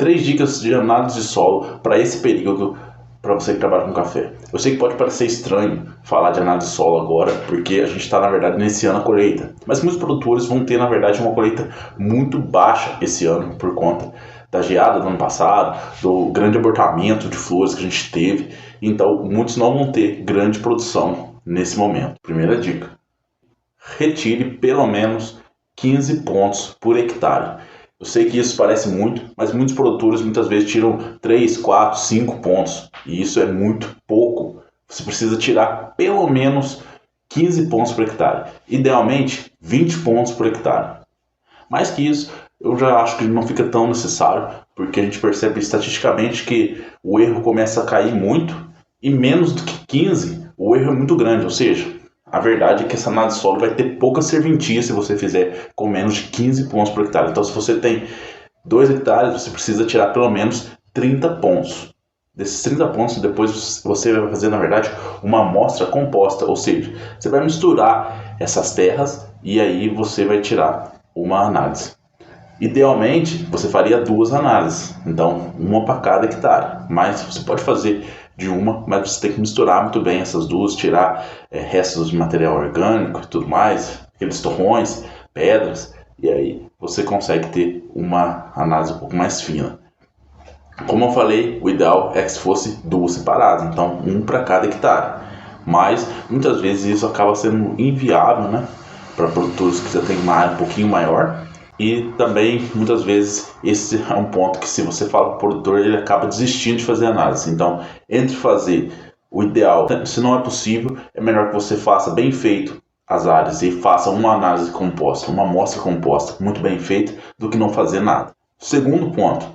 3 dicas de análise de solo para esse período, para você que trabalha com café. Eu sei que pode parecer estranho falar de análise de solo agora, porque a gente está, na verdade, iniciando a colheita. Mas muitos produtores vão ter, na verdade, uma colheita muito baixa esse ano, por conta da geada do ano passado, do grande abortamento de flores que a gente teve. Então, muitos não vão ter grande produção nesse momento. Primeira dica: retire pelo menos 15 pontos por hectare. Eu sei que isso parece muito, mas muitos produtores muitas vezes tiram 3, 4, 5 pontos. E isso é muito pouco. Você precisa tirar pelo menos 15 pontos por hectare. Idealmente, 20 pontos por hectare. Mais que isso, eu já acho que não fica tão necessário, porque a gente percebe estatisticamente que o erro começa a cair muito, e menos do que 15, o erro é muito grande. Ou seja, a verdade é que essa análise de solo vai ter pouca serventia se você fizer com menos de 15 pontos por hectare. Então, se você tem 2 hectares, você precisa tirar pelo menos 30 pontos. Desses 30 pontos, depois você vai fazer, na verdade, uma amostra composta. Ou seja, você vai misturar essas terras e aí você vai tirar uma análise. Idealmente, você faria 2 análises. Então, uma para cada hectare. Mas você pode fazer de uma, mas você tem que misturar muito bem essas duas, tirar restos de material orgânico e tudo mais, aqueles torrões, pedras, e aí você consegue ter uma análise um pouco mais fina. Como eu falei, o ideal é que fosse 2 separadas, então um para cada hectare, mas muitas vezes isso acaba sendo inviável, né, para produtores que já têm uma área um pouquinho maior. E também, muitas vezes, esse é um ponto que, se você fala para o produtor, ele acaba desistindo de fazer análise. Então, entre fazer o ideal, se não é possível, é melhor que você faça bem feito as áreas e faça uma análise composta, uma amostra composta muito bem feita, do que não fazer nada. Segundo ponto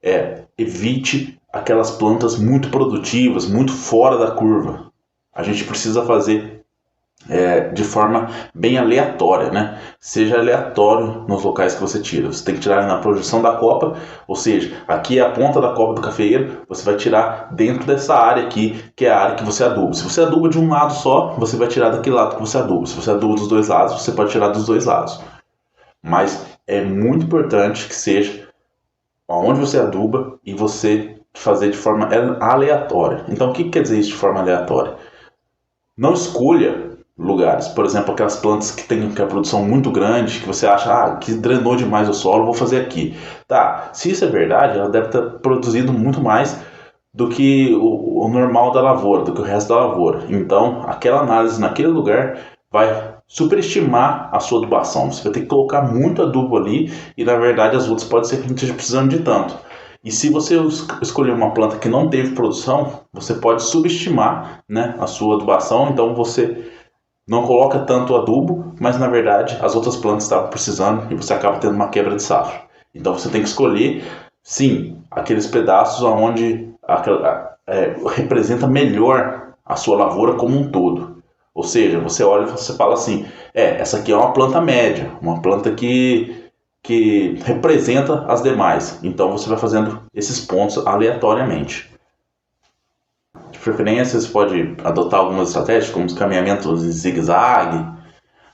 é: evite aquelas plantas muito produtivas, muito fora da curva. A gente precisa fazer de forma bem aleatória, né? Seja aleatório nos locais que você tira. Você tem que tirar na projeção da copa, ou seja, aqui é a ponta da copa do cafeeiro, você vai tirar dentro dessa área aqui, que é a área que você aduba. Se você aduba de um lado só, você vai tirar daquele lado que você aduba. Se você aduba dos 2 lados, você pode tirar dos 2 lados. Mas é muito importante que seja onde você aduba e você fazer de forma aleatória. Então, o que quer dizer isso de forma aleatória? Não escolha lugares, por exemplo, aquelas plantas que tem a produção muito grande, que você acha, que drenou demais o solo, vou fazer aqui. Tá, se isso é verdade, ela deve ter produzido muito mais do que o normal da lavoura, do que o resto da lavoura. Então, aquela análise naquele lugar vai superestimar a sua adubação. Você vai ter que colocar muito adubo ali e, na verdade, as outras pode ser que não esteja precisando de tanto. E se você escolher uma planta que não teve produção, você pode subestimar, né, a sua adubação. Então, você não coloca tanto adubo, mas na verdade as outras plantas estavam precisando e você acaba tendo uma quebra de safra. Então você tem que escolher, sim, aqueles pedaços onde representa melhor a sua lavoura como um todo. Ou seja, você olha e você fala assim, essa aqui é uma planta média, uma planta que representa as demais. Então você vai fazendo esses pontos aleatoriamente. De preferência, você pode adotar algumas estratégias, como os caminhamentos em zigue-zague,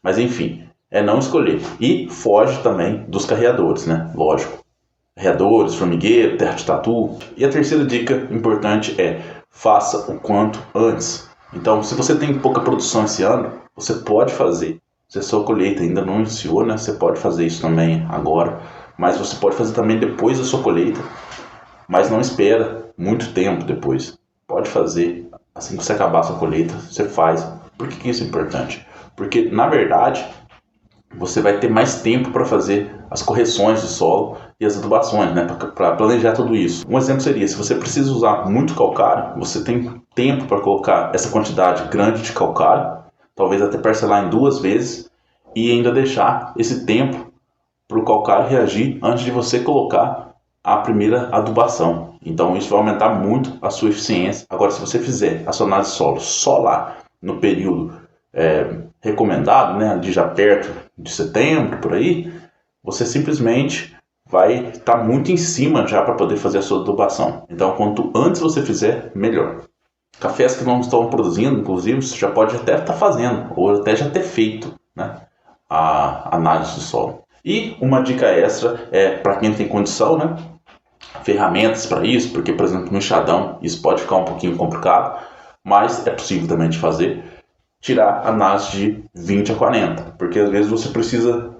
mas enfim, é não escolher. E foge também dos carreadores, né? Lógico. Carreadores, formigueiro, terra de tatu. E a terceira dica importante é: faça o quanto antes. Então, se você tem pouca produção esse ano, você pode fazer. Se a sua colheita ainda não iniciou, né? Você pode fazer isso também agora, mas você pode fazer também depois da sua colheita, mas não espera muito tempo depois. Pode fazer assim que você acabar a sua colheita, você faz. Por que isso é importante? Porque, na verdade, você vai ter mais tempo para fazer as correções de solo e as adubações, né? Para planejar tudo isso. Um exemplo seria, se você precisa usar muito calcário, você tem tempo para colocar essa quantidade grande de calcário, talvez até parcelar em 2 vezes, e ainda deixar esse tempo para o calcário reagir antes de você colocar a primeira adubação. Então isso vai aumentar muito a sua eficiência. Agora, se você fizer a sua análise de solo só lá no período recomendado, né, de já perto de setembro, por aí, você simplesmente vai estar muito em cima já para poder fazer a sua adubação. Então, quanto antes você fizer, melhor. Cafés que não estão produzindo, inclusive, você já pode até estar fazendo, ou até já ter feito, né, a análise do solo. E uma dica extra é para quem tem condição, né, ferramentas para isso, porque, por exemplo, no enxadão isso pode ficar um pouquinho complicado, mas é possível também de fazer, tirar análise de 20 a 40, porque às vezes você precisa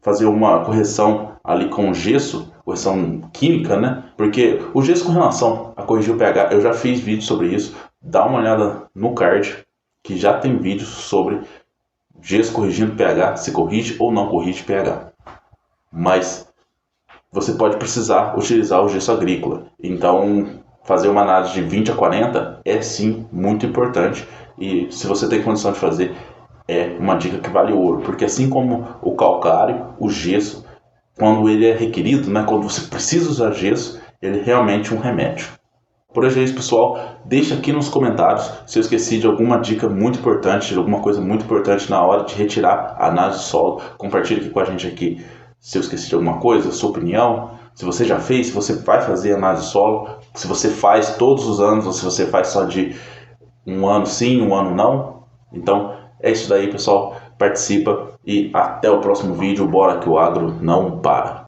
fazer uma correção ali com o gesso, correção química, né? Porque o gesso com relação a corrigir o pH, eu já fiz vídeo sobre isso, dá uma olhada no card, que já tem vídeo sobre gesso corrigindo pH, se corrige ou não corrige pH. Mas você pode precisar utilizar o gesso agrícola. Então, fazer uma análise de 20 a 40 é sim muito importante. E se você tem condição de fazer, é uma dica que vale ouro. Porque assim como o calcário, o gesso, quando ele é requerido, né, quando você precisa usar gesso, ele é realmente um remédio. Por hoje é isso, pessoal. Deixa aqui nos comentários se eu esqueci de alguma dica muito importante, de alguma coisa muito importante na hora de retirar a análise de solo. Compartilha aqui com a gente aqui se eu esqueci de alguma coisa, sua opinião, se você já fez, se você vai fazer análise de solo, se você faz todos os anos ou se você faz só de um ano sim, um ano não. Então é isso daí, pessoal. Participa e até o próximo vídeo. Bora que o agro não para.